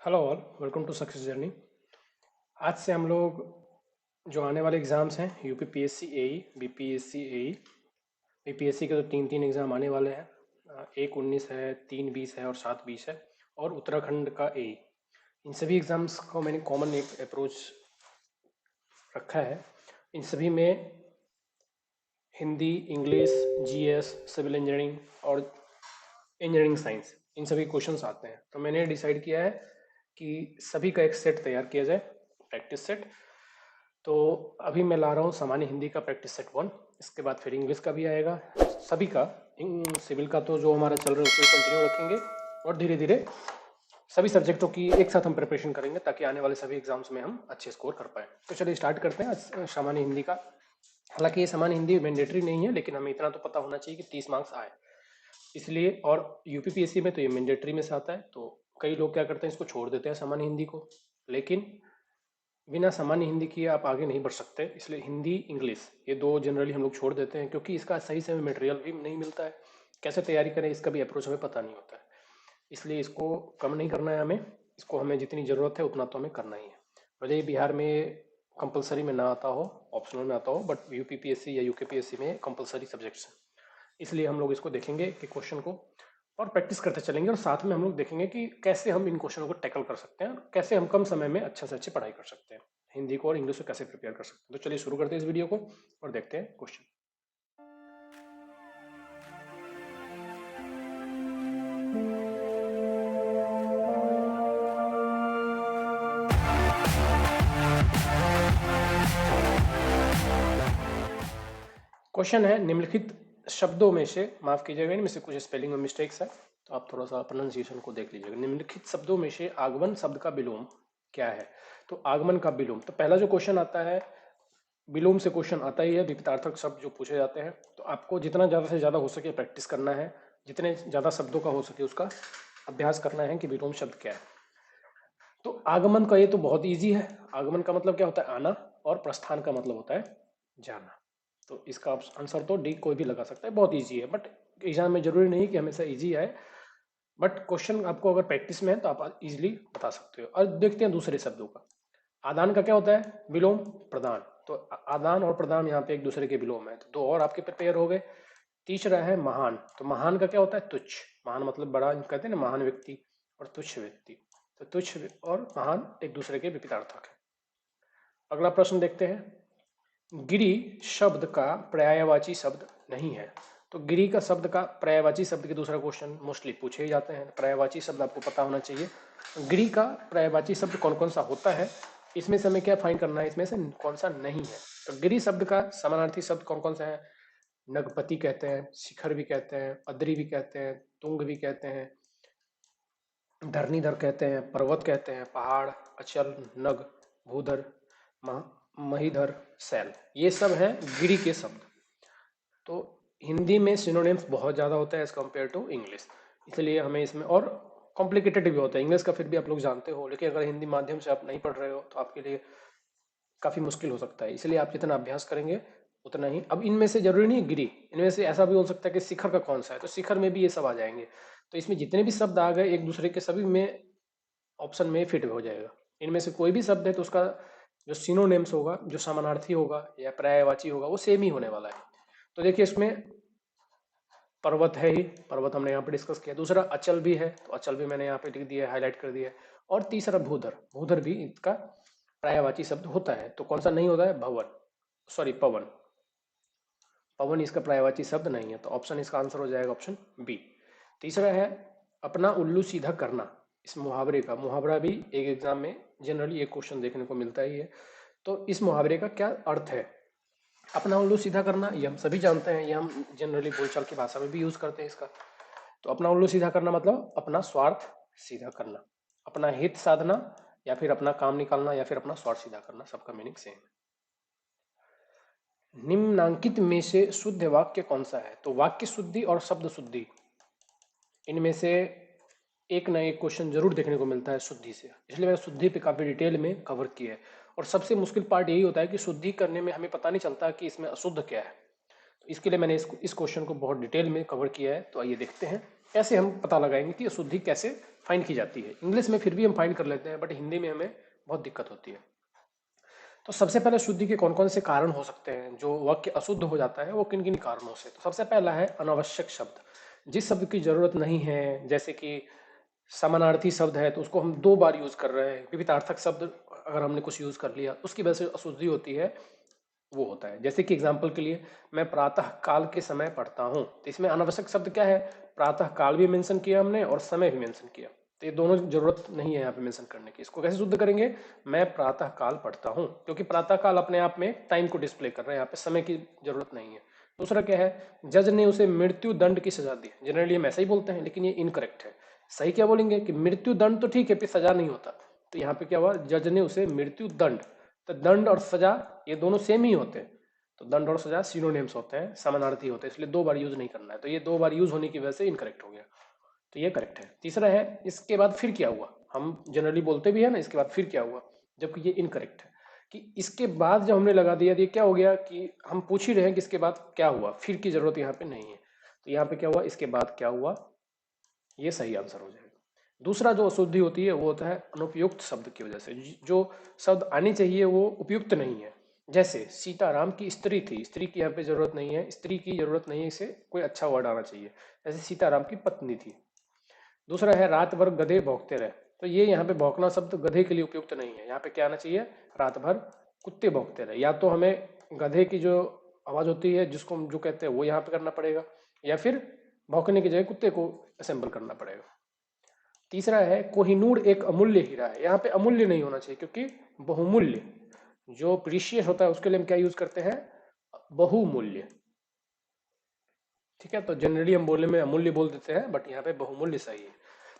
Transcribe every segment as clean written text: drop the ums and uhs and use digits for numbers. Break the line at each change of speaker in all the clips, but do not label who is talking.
Hello all, welcome to success journey. आज से हम लोग जो आने वाले एग्ज़ाम्स हैं UP PSC AE, BPSC AE, BPSC के तो तीन तीन एग्ज़ाम आने वाले हैं। एक 19 है, 3 20 है और 7 20 है, और उत्तराखंड का एई। इन सभी एग्ज़ाम्स को मैंने कॉमन एक अप्रोच रखा है। इन सभी में Hindi, English, GS, civil engineering और इंजीनियरिंग साइंस, इन सभी क्वेश्चंस आते हैं। तो मैंने डिसाइड किया है कि सभी का एक सेट तैयार किया जाए, प्रैक्टिस सेट। तो अभी मैं ला रहा हूँ सामान्य हिंदी का प्रैक्टिस सेट 1। इसके बाद फिर इंग्लिश का भी आएगा, सभी का। सिविल का तो जो हमारा चल रहा है उसे कंटिन्यू रखेंगे, और धीरे धीरे सभी सब्जेक्टों की एक साथ हम प्रिपरेशन करेंगे ताकि आने वाले सभी एग्जाम्स में हम अच्छे स्कोर कर पाए। तो चलिए स्टार्ट करते हैं आज सामान्य हिंदी का। हालांकि ये सामान्य हिंदी मैंडेटरी नहीं है, लेकिन हमें इतना तो पता होना चाहिए कि 30 मार्क्स आए, इसलिए। और यूपीपीएससी में तो ये मैंडेटरी में से आता है, तो कई लोग क्या करते हैं, इसको छोड़ देते हैं सामान्य हिंदी को। लेकिन बिना सामान्य हिंदी किए आप आगे नहीं बढ़ सकते, इसलिए हिंदी इंग्लिश ये दो जनरली हम लोग छोड़ देते हैं, क्योंकि इसका सही से हमें मटेरियल भी नहीं मिलता है। कैसे तैयारी करें इसका भी अप्रोच हमें पता नहीं होता है, इसलिए इसको कम नहीं करना है हमें। इसको हमें जितनी ज़रूरत है उतना तो हमें करना ही है। भले ही बिहार में कंपलसरी में ना आता हो, ऑप्शनल में आता हो, बट यूपीपीएससी या यूकेपीएससी में कंपलसरी सब्जेक्ट्स हैं। इसलिए हम लोग इसको देखेंगे कि क्वेश्चन को, और प्रैक्टिस करते चलेंगे, और साथ में हम लोग देखेंगे कि कैसे हम इन क्वेश्चनों को टैकल कर सकते हैं, कैसे हम कम समय में अच्छे से अच्छी पढ़ाई कर सकते हैं, हिंदी को और इंग्लिश को कैसे प्रिपेयर कर सकते हैं। तो चलिए शुरू करते हैं इस वीडियो को और देखते हैं क्वेश्चन। क्वेश्चन है, निम्नलिखित शब्दों में से, माफ कीजिएगा, इनमें से कुछ स्पेलिंग में मिस्टेक्स है, तो आप थोड़ा सा प्रोनाउंसिएशन को देख लीजिएगा। निम्नलिखित शब्दों में से आगमन शब्द का विलोम क्या है? तो आगमन का विलोम, तो पहला जो क्वेश्चन आता है, विलोम से क्वेश्चन आता ही है, विपरीतार्थक शब्द जो पूछे जाते हैं। तो आपको जितना ज़्यादा से ज़्यादा हो सके प्रैक्टिस करना है, जितने ज़्यादा शब्दों का हो सके उसका अभ्यास करना है कि विलोम शब्द क्या है। तो आगमन का ये तो बहुत इजी है। आगमन का मतलब क्या होता है? आना, और प्रस्थान का मतलब होता है जाना। तो इसका आंसर तो डी कोई भी लगा सकता है, बहुत इजी है, बट एग्जाम में जरूरी नहीं कि हमेशा इजी आए। बट क्वेश्चन आपको अगर प्रैक्टिस में है तो आप इजीली बता सकते हो। और देखते हैं दूसरे शब्दों का। आदान का क्या होता है? विलोम। प्रदान। तो आदान और प्रदान यहाँ पे एक दूसरे के विलोम है, तो दो और आपके प्रिपेयर हो गए। तीसरा है महान। तो महान का क्या होता है? तुच्छ। महान मतलब बड़ा, कहते हैं ना, महान व्यक्ति और तुच्छ व्यक्ति। तो तुच्छ और महान एक दूसरे के विपरीतार्थक है। अगला प्रश्न देखते हैं। गिरि शब्द का पर्यायवाची शब्द नहीं है। तो गिरि का शब्द का पर्यायवाची शब्द के दूसरा क्वेश्चन मोस्टली पूछे ही जाते हैं। पर्यायवाची शब्द आपको पता होना चाहिए। गिरि का पर्यायवाची शब्द कौन कौन सा होता है, इसमें से हमें क्या फाइंड करना है, इसमें से कौन सा नहीं है। तो गिरि शब्द का समानार्थी शब्द कौन कौन सा है? नगपति कहते हैं, शिखर भी कहते हैं, अद्री भी कहते हैं, तुंग भी कहते हैं, धरणीधर कहते हैं, पर्वत कहते हैं, पहाड़, अचल, नग, भूधर, महीधर, शैल, ये सब हैं गिरि के शब्द। तो हिंदी में सिनोनिम्स बहुत ज़्यादा होता है एज कम्पेयर टू इंग्लिश, इसलिए हमें इसमें, और कॉम्प्लिकेटेड भी होता है। इंग्लिश का फिर भी आप लोग जानते हो, लेकिन अगर हिंदी माध्यम से आप नहीं पढ़ रहे हो तो आपके लिए काफ़ी मुश्किल हो सकता है। इसलिए आप जितना अभ्यास करेंगे उतना ही। अब इनमें से जरूरी नहीं गिरी, इनमें से ऐसा भी हो सकता है कि शिखर का कौन सा है, तो शिखर में भी ये सब आ जाएंगे। तो इसमें जितने भी शब्द आ गए एक दूसरे के सभी में ऑप्शन में फिट हो जाएगा। इनमें से कोई भी शब्द है तो उसका जो सिनोनिम्स होगा, जो समानार्थी होगा या पर्यायवाची होगा, वो सेम ही होने वाला है। तो देखिए इसमें पर्वत है ही, पर्वत हमने यहाँ पे डिस्कस किया। दूसरा अचल भी है, तो अचल भी मैंने यहाँ पे लिख दिया है, हाईलाइट कर दिया है। और तीसरा भूधर, भूधर भी इसका पर्यायवाची शब्द होता है। तो कौन सा नहीं होता है? भवन, सॉरी पवन। पवन इसका पर्यायवाची शब्द नहीं है, तो ऑप्शन इसका आंसर हो जाएगा ऑप्शन बी। तीसरा है अपना उल्लू सीधा करना। इस मुहावरे का, मुहावरा भी एक एग्जाम में जनरली एक क्वेश्चन देखने को मिलता ही है। तो इस मुहावरे का क्या अर्थ है? अपना उल्लू सीधा करना, ये हम सभी जानते हैं, ये हम जनरली बोलचाल की भाषा में भी यूज करते हैं इसका। तो अपना उल्लू सीधा करना मतलब अपना स्वार्थ सीधा करना, अपना हित साधना, या फिर अपना काम निकालना, या फिर अपना स्वार्थ सीधा करना, सबका मीनिंग सेम है। निम्नांकित में से शुद्ध वाक्य कौन सा है? तो वाक्य शुद्धि और शब्द शुद्धि, इनमें से एक ना एक क्वेश्चन जरूर देखने को मिलता है शुद्धि से, इसलिए मैंने शुद्धि पे काफी डिटेल में कवर किया है। और सबसे मुश्किल पार्ट यही होता है कि शुद्धि करने में हमें पता नहीं चलता कि इसमें अशुद्ध क्या है। तो इसके लिए मैंने इस क्वेश्चन को बहुत डिटेल में कवर किया है। तो आइए देखते हैं। कैसे हम पता लगाएंगे कि अशुद्धि कैसे फाइंड की जाती है। इंग्लिश में फिर भी हम फाइंड कर लेते हैं, बट हिंदी में हमें बहुत दिक्कत होती है। तो सबसे पहले अशुद्धि के कौन कौन से कारण हो सकते हैं, जो वाक्य अशुद्ध हो जाता है वो किन किन कारणों से। तो सबसे पहला है अनावश्यक शब्द, जिस शब्द की जरूरत नहीं है, जैसे कि समानार्थी शब्द है तो उसको हम 2 बार यूज कर रहे हैं, विपरीतार्थक शब्द अगर हमने कुछ यूज कर लिया उसकी वजह से अशुद्धि होती है, वो होता है। जैसे कि एग्जाम्पल के लिए, मैं प्रातः काल के समय पढ़ता हूँ, तो इसमें अनावश्यक शब्द क्या है, प्रातः काल भी मेंशन किया हमने और समय भी मेंशन किया, तो ये दोनों जरूरत नहीं है यहाँ पे मेंशन करने की। इसको कैसे शुद्ध करेंगे, मैं प्रातः काल पढ़ता हूँ, क्योंकि प्रातः काल अपने आप में टाइम को डिस्प्ले कर रहे हैं, यहाँ पे समय की जरूरत नहीं है। दूसरा क्या है, जज ने उसे मृत्यु दंड की सजा दी। जनरली हम ऐसा ही बोलते हैं, लेकिन ये इनकरेक्ट है। सही क्या बोलेंगे कि मृत्यु दंड तो ठीक है, फिर सजा नहीं होता। तो यहाँ पे क्या हुआ, जज ने उसे मृत्यु दंड, तो दंड और सजा ये दोनों सेम ही होते हैं, तो दंड और सजा सिनोनिम्स होते हैं, समानार्थी होते हैं, इसलिए 2 बार यूज नहीं करना है। तो ये 2 बार यूज होने की वजह से इनकरेक्ट हो गया, तो ये करेक्ट है। तीसरा है, इसके बाद फिर क्या हुआ, हम जनरली बोलते भी है ना इसके बाद फिर क्या हुआ, जबकि ये इनकरेक्ट है कि इसके बाद जब हमने लगा दिया, ये क्या हो गया कि हम पूछ ही रहे हैं कि इसके बाद क्या हुआ, फिर की जरूरत यहाँ पे नहीं है। तो यहाँ पे क्या हुआ, इसके बाद क्या हुआ, ये सही आंसर हो जाएगा। दूसरा जो अशुद्धि होती है वो होता है अनुपयुक्त शब्द की वजह से, जो शब्द आनी चाहिए वो उपयुक्त नहीं है। जैसे सीताराम की स्त्री थी, स्त्री की यहाँ पे जरूरत नहीं है, स्त्री की जरूरत नहीं है, इसे कोई अच्छा वर्ड आना चाहिए। जैसे सीताराम की पत्नी थी। दूसरा है रात भर गधे भौंकते रहे, तो ये यहाँ पे भौंकना शब्द गधे के लिए उपयुक्त नहीं है, यहाँ पे क्या आना चाहिए, रात भर कुत्ते भौंकते रहे। या तो हमें गधे की जो आवाज होती है जिसको हम जो कहते हैं वो यहाँ पे करना पड़ेगा, या फिर भौंकने की जगह कुत्ते को असेंबल करना पड़ेगा। तीसरा है कोहिनूर एक अमूल्य हीरा है, यहाँ पे अमूल्य नहीं होना चाहिए, क्योंकि बहुमूल्य, जो प्रीशियस होता है उसके लिए हम क्या यूज करते हैं, बहुमूल्य। ठीक है, तो जनरली हम बोलने में अमूल्य बोल देते हैं, बट यहाँ पे बहुमूल्य सही है।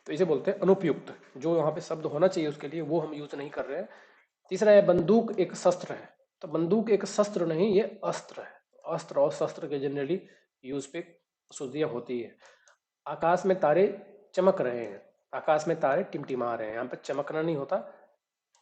तो इसे बोलते हैं अनुपयुक्त, जो यहाँ पे शब्द होना चाहिए उसके लिए वो हम यूज नहीं कर रहे हैं। तीसरा है बंदूक एक शस्त्र है, तो बंदूक एक शस्त्र नहीं, ये अस्त्र है। अस्त्र और शस्त्र के जनरली यूज पे शुद्धियां होती है। आकाश में तारे चमक रहे हैं, आकाश में तारे टिमटिमा रहे हैं, यहाँ पे चमकना नहीं होता,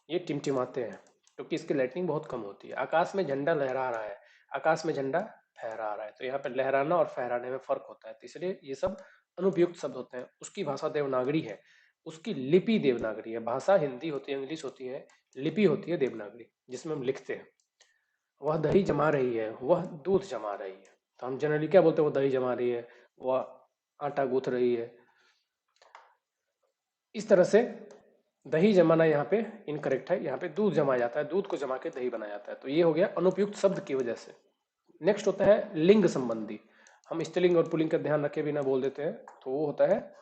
ये टिमटिमाते हैं, क्योंकि इसकी लाइटनिंग बहुत कम होती है। आकाश में झंडा लहरा रहा है, आकाश में झंडा फहरा रहा है, तो यहाँ पे लहराना और फहराने में फर्क होता है, तो इसलिए ये सब अनुपयुक्त शब्द होते हैं। उसकी भाषा देवनागरी है, उसकी लिपि देवनागरी है। भाषा हिंदी होती है, इंग्लिश होती है, लिपि होती है देवनागरी, जिसमें हम लिखते हैं। वह दही जमा रही है, वह दूध जमा रही है, तो हम जनरली क्या बोलते हैं, वो दही जमा रही है, वह आटा गूंथ रही है। इस तरह से दही जमाना यहाँ पे इनकरेक्ट है, यहाँ पे दूध जमा जाता है, दूध को जमा के दही बनाया जाता है, तो ये हो गया अनुपयुक्त शब्द की वजह से। नेक्स्ट होता है लिंग संबंधी, हम स्त्रीलिंग और पुल्लिंग का ध्यान रखे बिना बोल देते हैं, तो वो होता है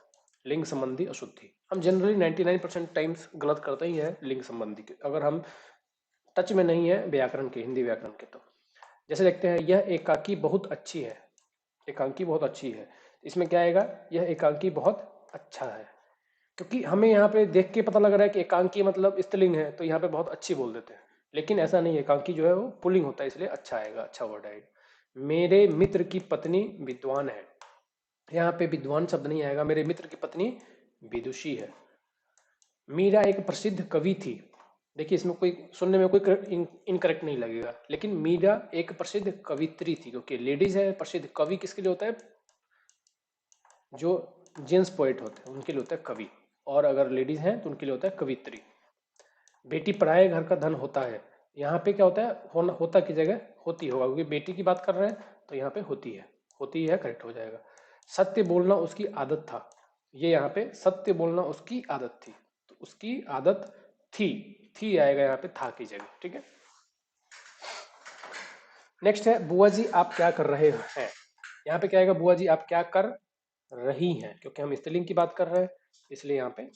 लिंग संबंधी अशुद्धि। हम जनरली 99% टाइम्स गलत करते ही है लिंग संबंधी के, अगर हम टच में नहीं है व्याकरण के, हिंदी व्याकरण के। तो जैसे देखते हैं, यह एकाकी बहुत अच्छी है, एकांकी बहुत अच्छी है, इसमें क्या आएगा, यह एकांकी बहुत अच्छा है, क्योंकि हमें यहाँ पे देख के पता लग रहा है कि एकांकी मतलब स्त्रीलिंग है, तो यहाँ पे बहुत अच्छी बोल देते हैं, लेकिन ऐसा नहीं है, एकांकी जो है वो पुल्लिंग होता है, इसलिए अच्छा आएगा, अच्छा वर्ड आएगा। मेरे मित्र की पत्नी विद्वान है, यहाँ पे विद्वान शब्द नहीं आएगा, मेरे मित्र की पत्नी विदुषी है। मीरा एक प्रसिद्ध कवि थी, देखिए इसमें कोई सुनने में कोई इनकरेक्ट नहीं लगेगा, लेकिन मीरा एक प्रसिद्ध कवित्री थी, क्योंकि लेडीज है। प्रसिद्ध कवि किसके लिए होता है, जो जेंट्स पोएट होते हैं उनके लिए होता है कवि, और अगर लेडीज हैं तो उनके लिए होता है कवित्री। बेटी पराए घर का धन होता है, यहाँ पे क्या होता है, होता की जगह होती होगा, क्योंकि बेटी की बात कर रहे हैं, तो यहाँ पे होती है, होती है करेक्ट हो जाएगा। सत्य बोलना उसकी आदत था, ये यहाँ पे सत्य बोलना उसकी आदत थी, तो उसकी आदत थी आएगा यहाँ पे था की जगह। ठीक है, नेक्स्ट है बुआ जी आप क्या कर रहे हैं, यहाँ पे क्या आएगा, बुआ जी आप क्या कर रही हैं, क्योंकि हम स्त्रीलिंग की बात कर रहे हैं, इसलिए यहाँ पे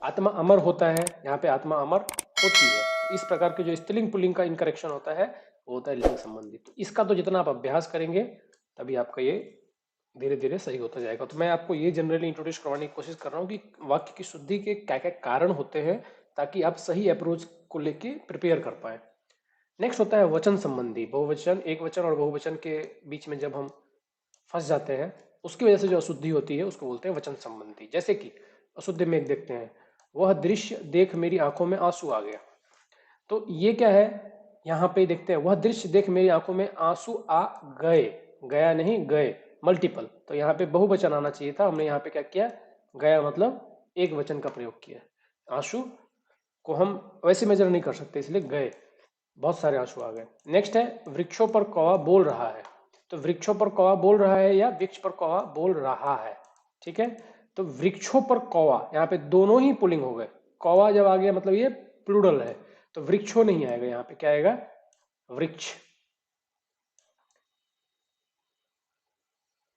आत्मा अमर होता है, यहाँ पे आत्मा अमर होती है। तो इस प्रकार के जो स्त्रीलिंग पुल्लिंग का इनकरेक्शन होता है वो होता है लिंग संबंधी। तो इसका तो जितना आप अभ्यास करेंगे तभी आपका ये धीरे धीरे सही होता जाएगा। तो मैं आपको ये जनरली इंट्रोड्यूस करवाने की कोशिश कर रहा हूँ कि वाक्य की शुद्धि के क्या क्या कारण होते हैं, ताकि आप सही अप्रोच को लेके प्रिपेयर कर पाए। नेक्स्ट होता है वचन संबंधी, बहुवचन, एक वचन और बहुवचन के बीच में जब हम फंस जाते हैं, उसकी वजह से जो अशुद्धि होती है उसको बोलते हैं वचन संबंधी। जैसे कि अशुद्ध में एक देखते हैं, वह दृश्य देख मेरी आंखों में आंसू आ गया, तो ये क्या है, यहाँ पे देखते हैं, वह दृश्य देख मेरी आंखों में आंसू आ गए, गया नहीं गए, मल्टीपल, तो यहाँ पे बहुवचन आना चाहिए था, हमने यहाँ पे क्या किया, गया मतलब एक वचन का प्रयोग किया। आंसू को हम वैसे मेजर नहीं कर सकते, इसलिए गए, बहुत सारे आंसू आ गए। नेक्स्ट है वृक्षों पर कौवा बोल रहा है, तो वृक्षों पर कौवा बोल रहा है या वृक्ष पर कौवा बोल रहा है, ठीक है। तो वृक्षों पर कौवा, यहाँ पे दोनों ही पुलिंग हो गए, कौवा जब आ गया मतलब ये प्लूरल है, तो वृक्षों नहीं आएगा, यहाँ पे क्या आएगा, वृक्ष।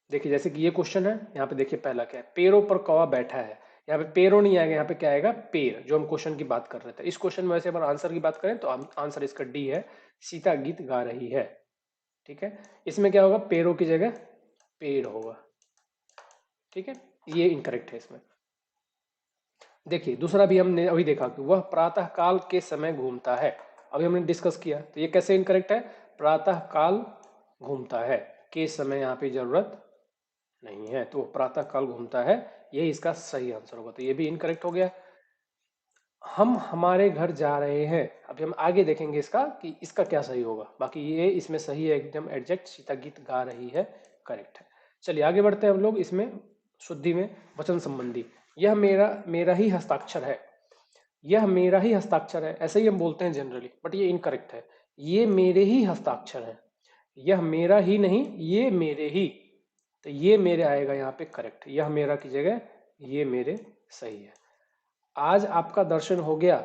देखिए जैसे कि ये क्वेश्चन है, यहाँ पे देखिए पहला क्या है, पेड़ों पर कौवा बैठा है, यहाँ पे पेड़ों नहीं आएगा, यहाँ पे क्या आएगा, पेड़, जो हम क्वेश्चन की बात कर रहे थे। इस क्वेश्चन में वैसे अगर आंसर की बात करें तो आंसर इसका डी है, सीता गीत गा रही है, ठीक है। इसमें क्या होगा, पेड़ों की जगह पेड़ होगा, ठीक है, ये इनकरेक्ट है इसमें। देखिए दूसरा भी हमने अभी देखा कि वह प्रातः काल के समय घूमता है, अभी हमने डिस्कस किया, तो ये कैसे इनकरेक्ट है, प्रातः काल घूमता है, के समय यहाँ पे जरूरत नहीं है, तो प्रातः काल घूमता है, यही इसका सही आंसर होगा, तो ये भी इनकरेक्ट हो गया। हम हमारे घर जा रहे हैं, अभी हम आगे देखेंगे इसका कि इसका क्या सही होगा, बाकी ये इसमें सही है एकदम एग्जैक्ट, सीता गीत गा रही है, करेक्ट है। चलिए आगे बढ़ते हैं हम लोग इसमें, शुद्धि में वचन संबंधी। यह मेरा मेरा ही हस्ताक्षर है, यह मेरा ही हस्ताक्षर है, ऐसे ही हम बोलते हैं जनरली, बट ये इनकरेक्ट है, ये मेरे ही हस्ताक्षर है, यह मेरा ही नहीं, ये मेरे ही, तो ये मेरे आएगा यहाँ पे करेक्ट, यह मेरा की जगह ये मेरे सही है। आज आपका दर्शन हो गया,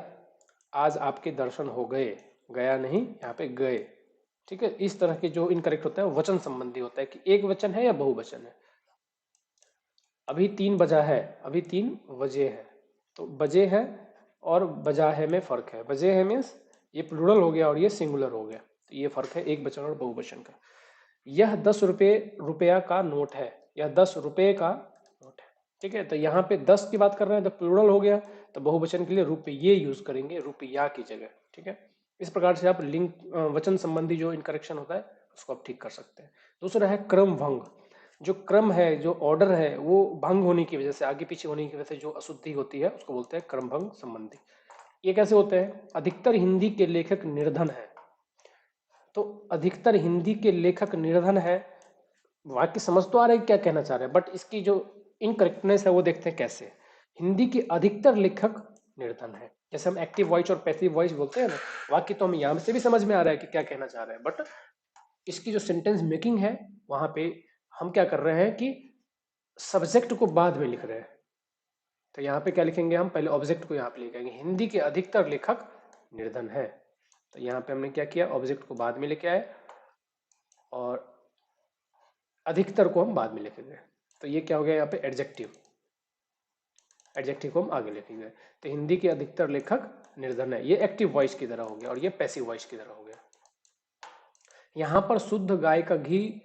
आज आपके दर्शन हो गए, गया नहीं, यहाँ पे गए, ठीक है। इस तरह के जो इनकरेक्ट होता है वचन संबंधी होता है कि एक वचन है या बहुवचन है। अभी 3 बजा है, अभी 3 बजे है, तो बजे है और बजा है में फर्क है, बजे है मीन्स ये प्लूरल हो गया और ये सिंगुलर हो गया, तो ये फर्क है एक वचन और बहुवचन का। यह 10 रुपया का नोट है, यह 10 रुपये का नोट है, ठीक है। तो यहाँ पे 10 की बात कर रहे हैं तो प्लूरल हो गया, तो बहुवचन के लिए रुपये यूज करेंगे, रुपया की जगह, ठीक है। इस प्रकार से आप लिंक वचन संबंधी जो इनकरेक्शन होता है उसको आप ठीक कर सकते हैं। दूसरा है क्रम भंग, जो क्रम है, जो ऑर्डर है, वो भंग होने की वजह से, आगे पीछे होने की वजह से जो अशुद्धि होती है उसको बोलते हैं क्रम भंग संबंधी। ये कैसे होते हैं, अधिकतर हिंदी के लेखक निर्धन है, तो अधिकतर हिंदी के लेखक निर्धन है, वाक्य समझ तो आ रहा है क्या कहना चाह रहे हैं, बट इसकी जो इनकरेक्टनेस है वो देखते हैं कैसे। हिंदी के अधिकतर लेखक निर्धन है, जैसे हम एक्टिव वॉइस और पैसिव वॉइस बोलते हैं ना, वाक्य तो हम यहाँ से भी समझ में आ रहा है कि क्या कहना चाह रहे हैं, बट इसकी जो सेंटेंस मेकिंग है वहां पे हम क्या कर रहे हैं कि सब्जेक्ट को बाद में लिख रहे हैं, तो यहाँ पे क्या लिखेंगे, हम पहले ऑब्जेक्ट को यहाँ पे लिखेंगे, हिंदी के अधिकतर लेखक निर्धन है, तो यहाँ पे हमने क्या किया, ऑब्जेक्ट को बाद में लेके आए और अधिकतर को हम बाद में लेके गए, तो ये क्या हो गया यहाँ पे एडजेक्टिव, एडजेक्टिव को हम आगे लेके गए, तो हिंदी के अधिकतर लेखक निर्धन है, ये एक्टिव वॉइस की तरह हो गया और ये पैसिव वॉइस की तरह हो गया। यहाँ पर शुद्ध गाय का घी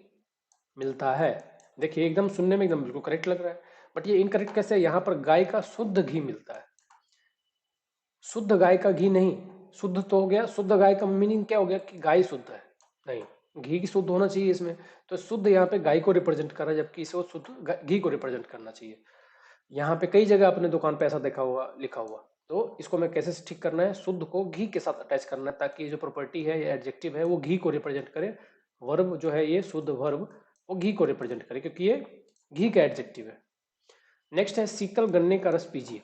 मिलता है, देखिए एकदम सुनने में एकदम बिल्कुल करेक्ट लग रहा है, बट ये इनकरेक्ट कैसे है, यहाँ पर गाय का शुद्ध घी मिलता है, शुद्ध गाय का घी नहीं, शुद्ध तो हो गया, शुद्ध गाय का मीनिंग क्या हो गया कि गाय शुद्ध है, नहीं, घी की शुद्ध होना चाहिए इसमें, तो शुद्ध यहाँ पे गाय को रिप्रेजेंट कर रहा है, जबकि इसे शुद्ध घी को रिप्रेजेंट करना चाहिए। यहाँ पे कई जगह अपने दुकान पे ऐसा देखा हुआ लिखा हुआ, तो इसको मैं कैसे ठीक करना है, शुद्ध को घी के साथ अटैच करना है, ताकि जो प्रॉपर्टी है या एडजेक्टिव है वो घी को रिप्रेजेंट करे, वर्ब जो है ये शुद्ध वर्ब वो घी को रिप्रेजेंट करे, क्योंकि ये घी का एडजेक्टिव है। नेक्स्ट है शीतल गन्ने का रस पीजिए,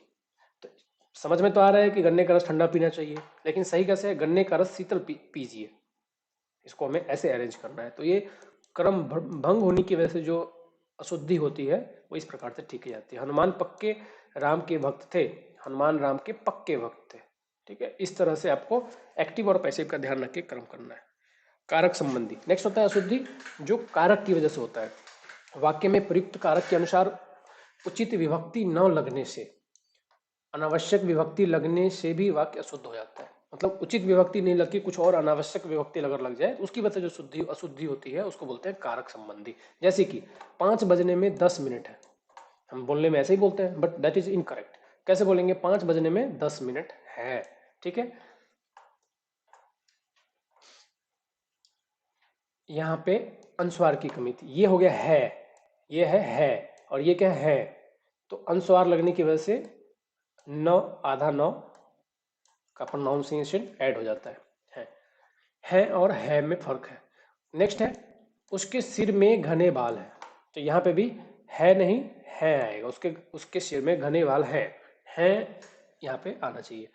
तो समझ में तो आ रहा है कि गन्ने का रस ठंडा पीना चाहिए, लेकिन सही कैसे है, गन्ने का रस शीतल पीजिए, इसको हमें ऐसे अरेंज करना है, तो ये क्रम भंग होने की वजह से जो अशुद्धि होती है वो इस प्रकार से ठीक की जाती है। हनुमान पक्के राम के भक्त थे, हनुमान राम के पक्के भक्त थे, ठीक है। इस तरह से आपको एक्टिव और पैसिव का ध्यान रख के क्रम करना है। कारक संबंधी नेक्स्ट होता है अशुद्धि, जो कारक की वजह से होता है, वाक्य में प्रयुक्त कारक के अनुसार उचित विभक्ति न लगने से, अनावश्यक विभक्ति लगने से भी वाक्य अशुद्ध हो जाता है, मतलब उचित विभक्ति नहीं लग के कुछ और अनावश्यक विभक्ति अगर लग जाए उसकी वजह से जो शुद्धि अशुद्धि होती है उसको बोलते हैं कारक संबंधी। जैसे कि 5 बजने में 10 मिनट है, हम बोलने में ऐसे ही बोलते हैं बट दैट इज इनकरेक्ट, कैसे बोलेंगे, 5 बजने में 10 मिनट है, ठीक है। यहाँ पे अनुस्वार की कमी थी, ये हो गया है, ये है और ये क्या है, तो अनुस्वार लगने की वजह से न आधा न का प्रोनाउंसिएशन ऐड हो जाता है और है में फर्क है। नेक्स्ट है उसके सिर में घने बाल है, तो यहाँ पे भी है नहीं, है आएगा, उसके सिर में घने वाल है यहाँ पे आना चाहिए।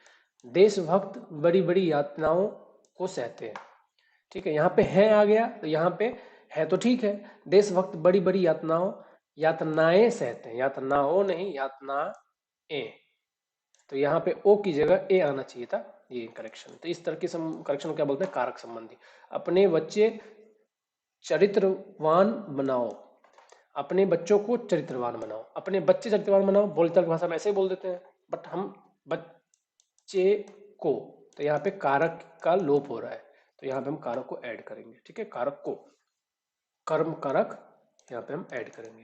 देशभक्त बड़ी बड़ी यातनाओं को सहते हैं, ठीक है, यहाँ पे है आ गया, तो यहाँ पे है तो ठीक है। देशभक्त बड़ी बड़ी यातनाएं सहते हैं, यातनाओं नहीं, यातनाएं, तो यहाँ पे ओ की जगह ए आना चाहिए था, ये करेक्शन। तो इस तरह के करेक्शन को क्या बोलते हैं, कारक संबंधी। अपने बच्चे चरित्रवान बनाओ, अपने बच्चों को चरित्रवान बनाओ, अपने बच्चे चरित्रवान बनाओ, बोलचाल की भाषा में ऐसे ही बोल देते हैं, बट हम बच्चे को, तो यहाँ पे कारक का लोप हो रहा है, तो यहाँ पे हम कारक को ऐड करेंगे, ठीक है, कारक को, कर्म कारक यहाँ पे हम ऐड करेंगे।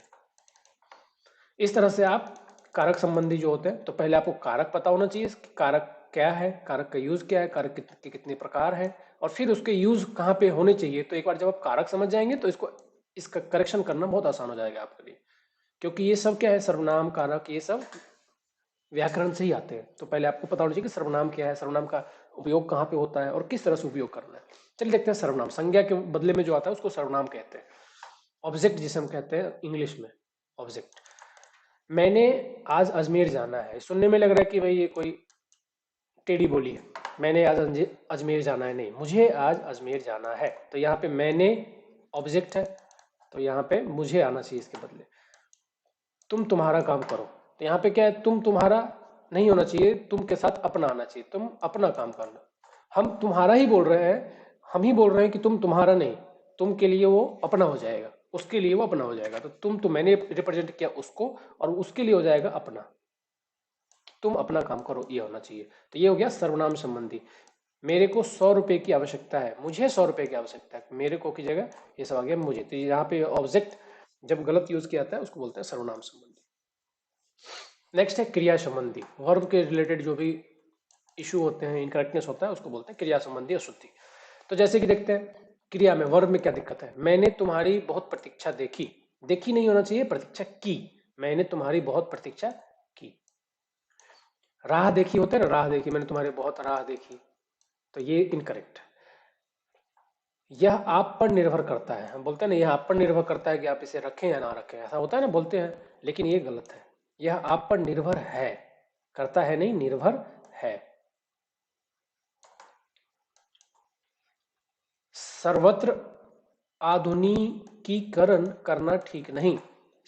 इस तरह से आप कारक संबंधी जो होते हैं, तो पहले आपको कारक पता होना चाहिए, कारक क्या है, कारक का यूज क्या है, कारक के कितने प्रकार है, और फिर उसके यूज कहाँ पे होने चाहिए। तो एक बार जब आप कारक समझ जाएंगे तो इसका करेक्शन करना बहुत आसान हो जाएगा आपके लिए, क्योंकि ये सब क्या है, सर्वनाम कारक ये सब व्याकरण से ही आते हैं। तो पहले आपको पता होना चाहिए कि सर्वनाम क्या है, सर्वनाम का उपयोग कहाँ पे होता है और किस तरह से उपयोग करना है। चलिए देखते हैं सर्वनाम, संज्ञा के बदले में जो आता है उसको सर्वनाम कहते हैं। ऑब्जेक्ट जिसे हम कहते हैं इंग्लिश में ऑब्जेक्ट। मैंने आज अजमेर जाना है, सुनने में लग रहा है कि भाई ये कोई टेढ़ी बोली है, मैंने आज अजमेर जाना है, नहीं, मुझे आज अजमेर जाना है। तो यहाँ पे मैंने ऑब्जेक्ट है, तो यहाँ पे मुझे आना चाहिए इसके बदले। तुम तुम्हारा काम करो, तो यहाँ पे क्या है, तुम तुम्हारा नहीं होना चाहिए, तुम के साथ अपना आना चाहिए, तुम अपना काम करना। हम तुम्हारा ही बोल रहे हैं, हम ही बोल रहे हैं कि तुम तुम्हारा नहीं, तुम के लिए वो अपना हो जाएगा, उसके लिए वो अपना हो जाएगा। तो तुम तो मैंने रिप्रेजेंट किया उसको, और उसके लिए हो जाएगा अपना, तुम अपना काम करो, ये होना चाहिए। तो ये हो गया सर्वनाम संबंधी। मेरे को 100 रुपए की आवश्यकता है, मुझे 100 रुपए की आवश्यकता है, मेरे को की जगह ये सब आ गया मुझे। तो यहाँ पे ऑब्जेक्ट जब गलत यूज किया जाता है उसको बोलते हैं सर्वनाम संबंधी। नेक्स्ट है क्रिया संबंधी, वर्ब के रिलेटेड जो भी इशू होते हैं, इनकरेक्टनेस होता है, उसको बोलते हैं क्रिया संबंधी अशुद्धि। तो जैसे कि देखते हैं क्रिया में, वर्ब में क्या दिक्कत है, मैंने तुम्हारी बहुत प्रतीक्षा देखी, देखी नहीं होना चाहिए, प्रतीक्षा की, मैंने तुम्हारी बहुत प्रतीक्षा की। राह देखी होता है ना, राह देखी, मैंने तुम्हारी बहुत राह देखी, तो ये इनकरेक्ट। यह आप पर निर्भर करता है, हम बोलते हैं ना, यह आप पर निर्भर करता है कि आप इसे रखें या ना रखें, ऐसा होता है ना, बोलते हैं, लेकिन ये गलत है। यह आप पर निर्भर है, करता है नहीं, निर्भर है। सर्वत्र आधुनिकीकरण करना ठीक नहीं,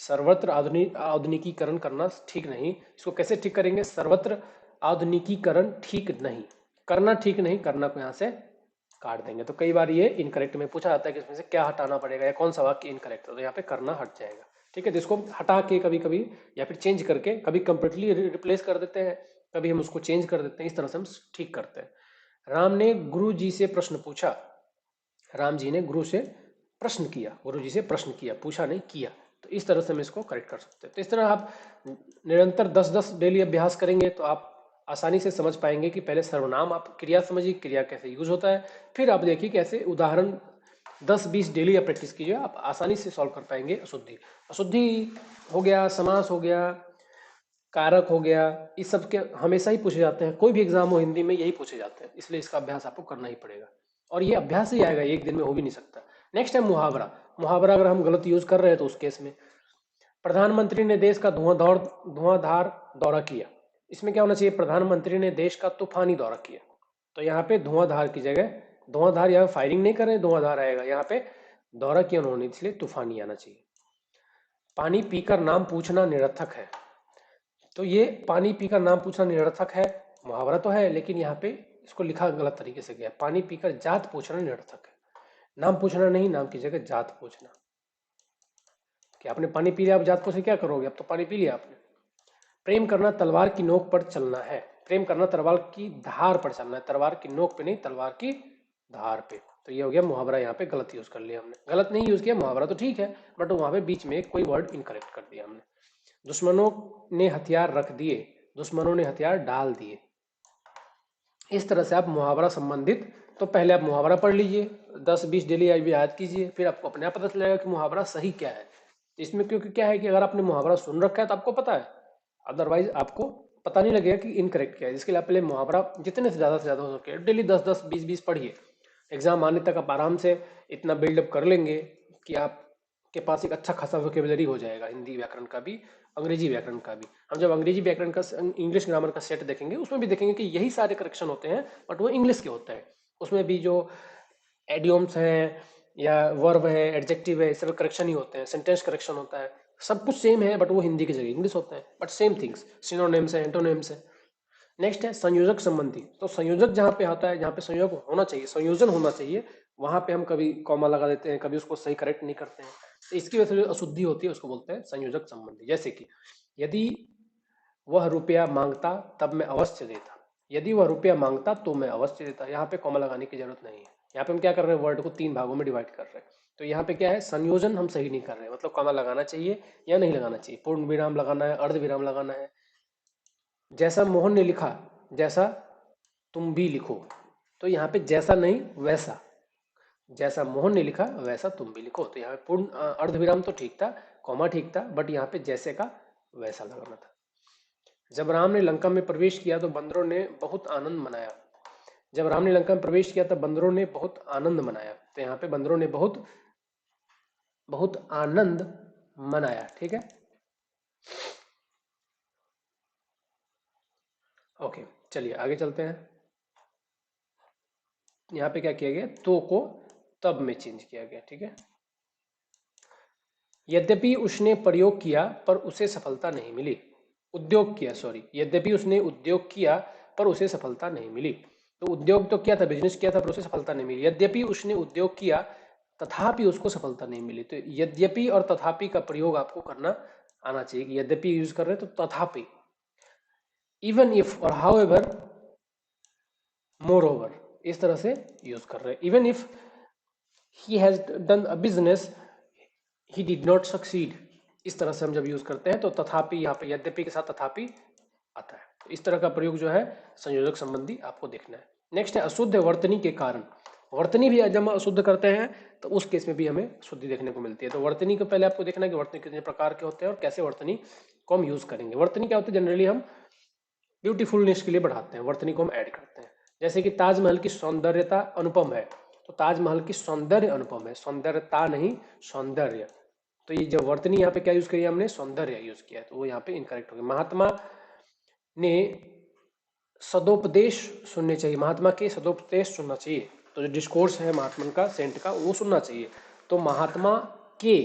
सर्वत्र आधुनिकीकरण करना ठीक नहीं। इसको कैसे ठीक करेंगे, सर्वत्र आधुनिकीकरण ठीक नहीं, करना ठीक नहीं, करना को यहां से काट देंगे। तो कई बार ये इनकरेक्ट में पूछा जाता है कि इसमें से क्या हटाना पड़ेगा या कौन सा वाक्य इनकरेक्ट है, तो यहाँ पे करना हट जाएगा, ठीक है। तो इसको हटा के कभी कभी या फिर चेंज करके, कभी कंप्लीटली रिप्लेस कर देते हैं, कभी हम उसको चेंज कर देते हैं, इस तरह से हम ठीक करते हैं। राम ने गुरु जी से प्रश्न पूछा, राम जी ने गुरु से प्रश्न किया, गुरु जी से प्रश्न किया, पूछा नहीं, किया। तो इस तरह से हम इसको करेक्ट कर सकते हैं। तो इस तरह आप निरंतर 10-10 डेली अभ्यास करेंगे तो आप आसानी से समझ पाएंगे कि पहले सर्वनाम आप क्रिया समझिए, क्रिया कैसे यूज होता है, फिर आप देखिए कैसे उदाहरण 10-20 डेली या प्रैक्टिस कीजिए, आप आसानी से सॉल्व कर पाएंगे अशुद्धि। अशुद्धि हो गया, समास हो गया, कारक हो गया, इस सब के हमेशा ही पूछे जाते हैं, कोई भी एग्जाम हो हिंदी में यही पूछे जाते हैं, इसलिए इसका अभ्यास आपको करना ही पड़ेगा, और ये अभ्यास ही आएगा, एक दिन में हो भी नहीं सकता। नेक्स्ट है मुहावरा। मुहावरा अगर हम गलत यूज कर रहे हैं तो उस केस में, प्रधानमंत्री ने देश का धुआंधार दौरा किया, इसमें क्या होना चाहिए, प्रधानमंत्री ने देश का तूफानी दौरा किया। तो यहाँ पे धुआंधार की जगह, धुआंधार, यहाँ फायरिंग नहीं कर रहे, धुआंधार आएगा, यहाँ पे दौरा किया उन्होंने, इसलिए तूफानी आना चाहिए। पानी पीकर नाम पूछना निरर्थक है, तो ये पानी पीकर नाम पूछना निरर्थक है, मुहावरा तो है, लेकिन यहाँ पे इसको लिखा गलत तरीके से गया, पानी पीकर जात पूछना निरर्थक है, नाम पूछना नहीं, नाम की जगह जात पूछना। कि आपने पानी पी लिया, आप जात पूछ के क्या करोगे, अब तो पानी पी लिया आपने। प्रेम करना तलवार की नोक पर चलना है, प्रेम करना तलवार की धार पर चलना है, तलवार की नोक पे नहीं, तलवार की धार पे। तो ये हो गया मुहावरा, यहाँ पे गलत यूज कर लिया हमने, गलत नहीं यूज किया, मुहावरा तो ठीक है, बट वहां पे बीच में कोई वर्ड इनकरेक्ट कर दिया हमने। दुश्मनों ने हथियार रख दिए, दुश्मनों ने हथियार डाल दिए। इस तरह से आप मुहावरा संबंधित, तो पहले आप मुहावरा पढ़ लीजिए, 10-20 डेली आज भी याद कीजिए, फिर आपको अपने आप पता चलेगा कि मुहावरा सही क्या है। इसमें क्योंकि क्या है कि अगर आपने मुहावरा सुन रखा है तो आपको पता है, अदरवाइज आपको पता नहीं लगेगा कि इनकरेक्ट क्या है। जिसके लिए आप पहले मुहावरा जितने से ज़्यादा हो सके डेली 10-10, 20-20 पढ़िए, एग्जाम आने तक आप आराम से इतना बिल्डअप कर लेंगे कि आप के पास एक अच्छा खासा वोकेबलरी हो जाएगा, हिंदी व्याकरण का भी, अंग्रेजी व्याकरण का भी। हम जब अंग्रेजी व्याकरण का, इंग्लिश ग्रामर का सेट देखेंगे, उसमें भी देखेंगे कि यही सारे करेक्शन होते हैं, बट वो इंग्लिश के होते हैं। उसमें भी जो एडियम्स हैं या वर्ब है, एडजेक्टिव है, सब करेक्शन ही होते हैं, सेंटेंस करेक्शन होता है, सब कुछ सेम है, बट वो हिंदी की जगह इंग्लिश होता है, बट सेम थिंग्स, सिनोनिम्स है, एंटोनिम्स है। नेक्स्ट है संयोजक संबंधी। तो संयोजक जहाँ पे होता है, जहाँ पे संयोग होना चाहिए, संयोजन होना चाहिए, वहां पे हम कभी कॉमा लगा देते हैं, कभी उसको सही करेक्ट नहीं करते हैं, तो इसकी वजह से जो अशुद्धि होती है उसको बोलते हैं संयोजक संबंधी। जैसे कि यदि वह रुपया मांगता तब मैं अवश्य देता, यदि वह रुपया मांगता तो मैं अवश्य देता, यहाँ पे कॉमा लगाने की जरूरत नहीं है। यहाँ पे हम क्या कर रहे हैं, वर्ड को 3 भागों में डिवाइड कर रहे हैं। तो यहाँ पे क्या है, संयोजन हम सही नहीं कर रहे हैं, मतलब कॉमा लगाना चाहिए या नहीं लगाना चाहिए, पूर्ण विराम लगाना है, अर्ध विराम लगाना है। जैसा मोहन ने लिखा, जैसा तुम भी लिखो, तो यहाँ पे जैसा नहीं वैसा, जैसा मोहन ने लिखा वैसा तुम भी लिखो। तो यहाँ पे पूर्ण अर्धविराम तो ठीक था, कॉमा ठीक था, बट यहाँ पे जैसे का वैसा लगाना था। जब राम ने लंका में प्रवेश किया तो बंदरों ने बहुत आनंद मनाया, जब राम ने लंका में प्रवेश किया तब बंदरों ने बहुत आनंद मनाया, तो यहाँ पे बंदरों ने बहुत बहुत आनंद मनाया। ठीक है, ओके, चलिए आगे चलते हैं। यहाँ पे क्या किया गया, तो को तब में चेंज किया गया। ठीक है, यद्यपि उसने प्रयोग किया पर उसे सफलता नहीं मिली, उद्योग किया, सॉरी, यद्यपि उसने उद्योग किया पर उसे सफलता नहीं मिली। तो उद्योग तो किया था, बिजनेस किया था, पर उसे सफलता नहीं मिली। यद्यपि उसने उद्योग किया तथापि उसको सफलता नहीं मिली। तो यद्यपि और तथापि का प्रयोग आपको करना आना चाहिए कि यद्यपि यूज कर रहे हैं तो तथापि, इवन इफ और हाउ एवर, मोर ओवर, इस तरह से यूज कर रहे हैं। Even if he has done a business he did not succeed, इस तरह से हम जब यूज करते हैं तो तथापि, यहाँ पे यद्यपि के साथ तथापि आता है। तो इस तरह का प्रयोग जो है संयोजक संबंधी आपको देखना है। नेक्स्ट है अशुद्ध वर्तनी के कारण। वर्तनी भी जब हम अशुद्ध करते हैं तो उस केस में भी हमें शुद्धि देखने को मिलती है। तो वर्तनी को पहले आपको देखना है कि वर्तनी कितने प्रकार के होते हैं और कैसे वर्तनी को हम यूज करेंगे। वर्तनी क्या होती है, जनरली हम ब्यूटीफुलनेस के लिए बढ़ाते हैं, वर्तनी को हम ऐड करते हैं। जैसे कि ताजमहल की सौंदर्यता अनुपम है, तो ताजमहल की सौंदर्य अनुपम है, सौंदर्यता नहीं, सौंदर्य। तो ये जो वर्तनी यहाँ पे क्या यूज करी, हमने सौंदर्य यूज किया है, तो वो यहाँ पे इनकरेक्ट हो गया। महात्मा ने सदोपदेश सुनने चाहिए, महात्मा के सदोपदेश सुनना चाहिए। तो जो डिस्कोर्स है महात्मा का, सेंट का, वो सुनना चाहिए। तो महात्मा के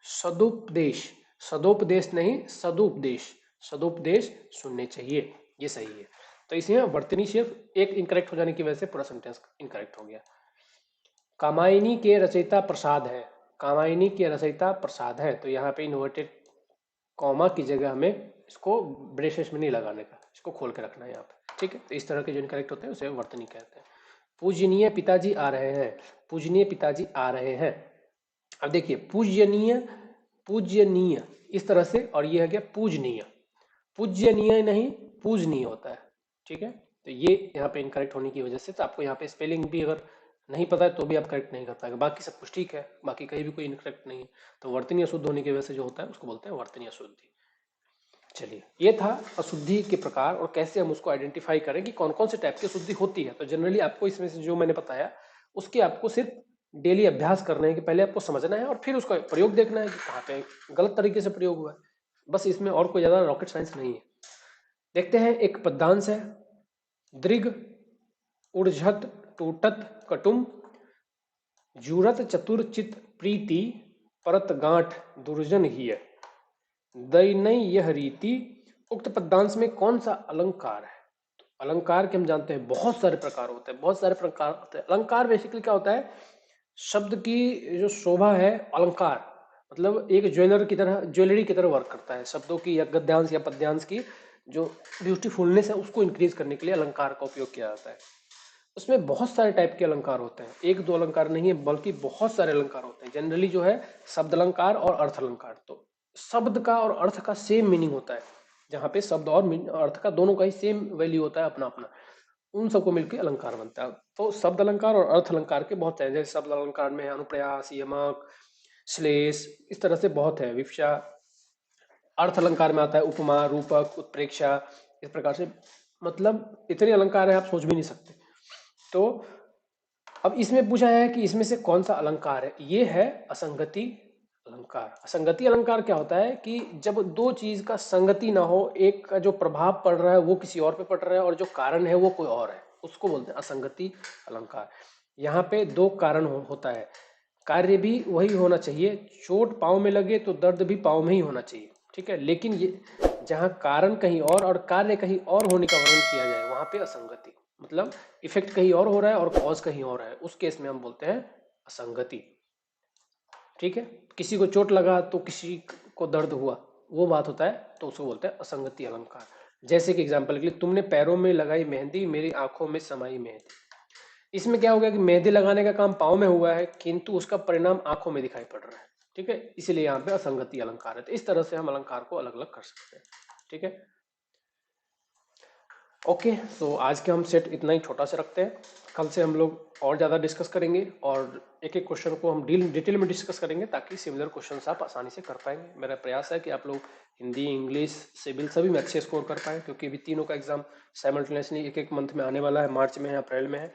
सदुपदेश, सदोपदेश नहीं सदुपदेश, सदुपदेश सुनने चाहिए, ये सही है। तो इसमें वर्तनी सिर्फ एक इनकरेक्ट हो जाने की वजह से पूरा सेंटेंस इनकरेक्ट हो गया। कामायनी के रचयिता प्रसाद है, कामायनी के रचयिता प्रसाद है, तो यहाँ पे इन्वर्टेड कॉमा की जगह हमें इसको ब्रेसेस में नहीं लगाने का, इसको खोल के रखना है यहाँ पे। ठीक है, तो इस तरह के जो इनकरेक्ट होते हैं उसे वर्तनी कहते हैं। पूजनीय पिताजी आ रहे हैं, पूजनीय पिताजी आ रहे हैं। अब देखिए पूजनीय, पूजनीय इस तरह से, और ये है क्या पूजनीय, पूजनीय नहीं पूजनीय होता है। ठीक है, तो ये यहाँ पे इनकरेक्ट होने की वजह से, तो आपको यहाँ पे स्पेलिंग भी अगर नहीं पता है तो भी आप करेक्ट नहीं कर पाएंगे, बाकी सब कुछ ठीक है, बाकी कहीं भी कोई इनकरेक्ट नहीं है। तो वर्तनी अशुद्ध होने की वजह से जो होता है उसको बोलते हैं वर्तनी अशुद्धि। चलिए, ये था अशुद्धि के प्रकार और कैसे हम उसको आइडेंटिफाई करें कि कौन कौन से टाइप की अशुद्धि होती है। तो जनरली आपको इसमें से जो मैंने बताया उसके आपको सिर्फ डेली अभ्यास करना है कि पहले आपको समझना है और फिर उसका प्रयोग देखना है कि कहाँ पे गलत तरीके से प्रयोग हुआ है। बस इसमें और कोई ज्यादा रॉकेट साइंस नहीं है। देखते हैं, एक पद्यांश है, दृग ऊर्झत टूटत कटुम, जूरत चतुर चित प्रीति, परत गांठ दुर्जन ही है, दयनय यह रीति। उक्त पद्यांश में कौन सा अलंकार है? तो अलंकार के हम जानते हैं बहुत सारे प्रकार होते हैं, बहुत सारे प्रकार होते हैं। अलंकार बेसिकली क्या होता है, शब्द की जो शोभा है, अलंकार मतलब एक ज्वेलर की तरह, ज्वेलरी की तरह वर्क करता है। शब्दों की या गद्यांश या पद्यांश की जो ब्यूटीफुलनेस है उसको इंक्रीज करने के लिए अलंकार का उपयोग किया जाता है। उसमें बहुत सारे टाइप के अलंकार होते हैं, एक दो अलंकार नहीं है बल्कि बहुत सारे अलंकार होते हैं। जनरली जो है शब्द अलंकार और अर्थ अलंकार, तो शब्द का और अर्थ का सेम मीनिंग होता है, जहाँ पे शब्द और अर्थ का दोनों का ही सेम वैल्यू होता है अपना अपना, उन सबको मिलकर अलंकार बनता है। तो शब्द अलंकार और अर्थ अलंकार के बहुत हैं, जैसे शब्द अलंकार में अनुप्रयास, यमक, श्लेष, इस तरह से बहुत है, विवक्षा। अर्थ अलंकार में आता है उपमा, रूपक, उत्प्रेक्षा, इस प्रकार से, मतलब इतने अलंकार है आप सोच भी नहीं सकते। तो अब इसमें पूछा है कि इसमें से कौन सा अलंकार है, ये है असंगति, अलंकार। असंगति अलंकार क्या होता है कि जब दो चीज का संगति ना हो, एक का जो प्रभाव पड़ रहा है वो किसी और पे पड़ रहा है और जो कारण है वो कोई और है, उसको बोलते हैं असंगति अलंकार। यहाँ पे दो कारण होता है, कार्य भी वही होना चाहिए, चोट पाँव में लगे तो दर्द भी पाँव में ही होना चाहिए, ठीक है, लेकिन ये जहाँ कारण कहीं और कार्य कहीं और होने का वर्णन किया जाए वहां पे असंगति, मतलब इफेक्ट कहीं और हो रहा है और कॉज कहीं और है, उस केस में हम बोलते हैं असंगति। ठीक है, किसी को चोट लगा तो किसी को दर्द हुआ, वो बात होता है, तो उसको बोलते हैं असंगति अलंकार। जैसे कि एग्जांपल के लिए, तुमने पैरों में लगाई मेहंदी, मेरी आंखों में समाई मेहंदी। इसमें क्या हो गया कि मेहंदी लगाने का काम पाँव में हुआ है किंतु उसका परिणाम आंखों में दिखाई पड़ रहा है, ठीक है, इसलिए यहाँ पे असंगति अलंकार है। तो इस तरह से हम अलंकार को अलग अलग कर सकते हैं, ठीक है। ओके, सो आज के हम सेट इतना ही छोटा सा रखते हैं, कल से हम लोग और ज़्यादा डिस्कस करेंगे और एक एक क्वेश्चन को हम डिटेल में डिस्कस करेंगे ताकि सिमिलर क्वेश्चन आप आसानी से कर पाएंगे। मेरा प्रयास है कि आप लोग हिंदी, इंग्लिश, सिविल सभी में अच्छे स्कोर कर पाएँ, क्योंकि अभी तीनों का एग्जाम साइमल्टेनियसली एक एक मंथ में आने वाला है, मार्च में है, अप्रैल में है।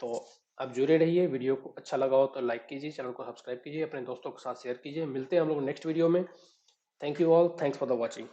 तो आप जुड़े रहिए, वीडियो को अच्छा लगा हो तो लाइक कीजिए, चैनल को सब्सक्राइब कीजिए, अपने दोस्तों के साथ शेयर कीजिए। मिलते हैं हम लोग नेक्स्ट वीडियो में। Thank you all, thanks for the watching.